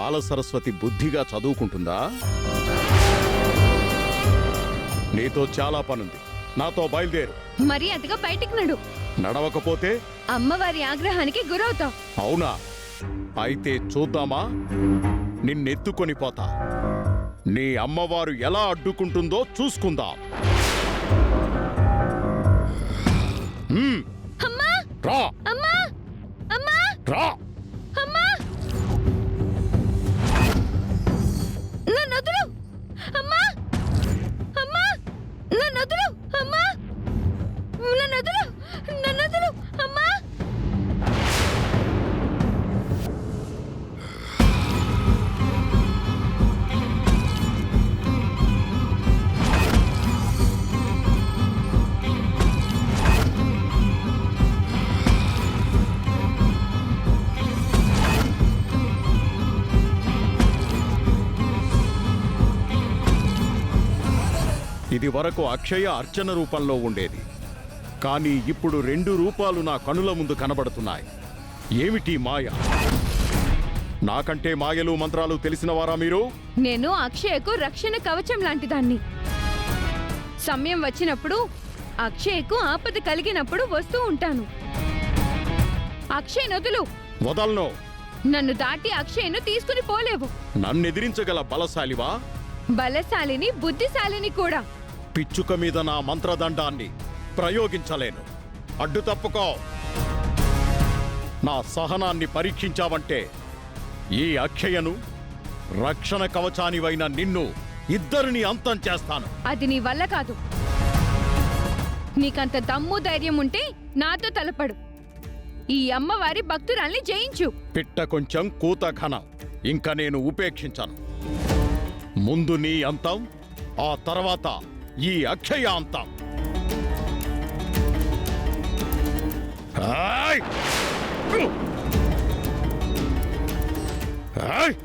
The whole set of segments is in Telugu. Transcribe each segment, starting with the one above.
బాల సరస్వతి బుద్ధిగా చదువుకుంటుందా? నీతో చాలా పనుంది, నాతో బయలుదేరు. మరి అదిగా బయటికి నడు. నడవకపోతే అమ్మవారి ఆగ్రహానికి గురవుతావు. అవునా? అయితే చూద్దామా? నిన్నెత్తుకొని పోతా. నీ అమ్మవారు ఎలా అడ్డుకుంటుందో చూసుకుందాం. అమ్మా! రా! అమ్మా! అమ్మా! రా! అమ్మా! నన్ను వదులు! అమ్మా! అమ్మా! నన్ను వదులు! అమ్మా! నన్ను వదులు! నన్ను వదులు! అమ్మా! ఇది వరకు అక్షయ అర్చన రూపంలో ఉండేది, కానీ ఇప్పుడు 2 రూపాలు నా కనుల ముందు కనబడుతున్నాయి. ఏమిటి మాయ? నాకంటే మాయలు మంత్రాలు తెలిసినవారా మీరు? నేను అక్షయకు రక్షణ కవచం లాంటిదాన్ని. సమయం వచ్చినప్పుడు అక్షయకు ఆపద కలిగినప్పుడు వస్తూ ఉంటాను. అక్షయ్ నదులు! వదలను. నన్ను దాటి అక్షయ్ను తీసుకుని పోలేవు. నన్నెదిరించగల బలశాలివా? బలశాలిని, బుద్ధిశాలిని కూడా. పిచ్చుక మీద నా మంత్రదండాన్ని ప్రయోగించలేను. అడ్డు తప్పుకో. నా సహనాన్ని పరీక్షించావంటే ఈ అక్షయను, రక్షణ కవచానివైన నిన్ను ఇద్దరిని అంతం చేస్తాను. అది నీ వల్ల కాదు. నీకంత దమ్ము ధైర్యం ఉంటే నాతో తలపడు. ఈ అమ్మవారి భక్తురాల్ని జయించు. పిట్ట కొంచెం కూత ఘనం. ఇంక నేను ఉపేక్షించను. ముందు నీ అంతం, ఆ తర్వాత ఈ అక్షయ అంతం. ఆయ్! ఆయ్!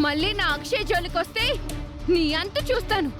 మళ్ళీ నా అక్షయ్ జోలికొస్తే నీ అంతు చూస్తాను.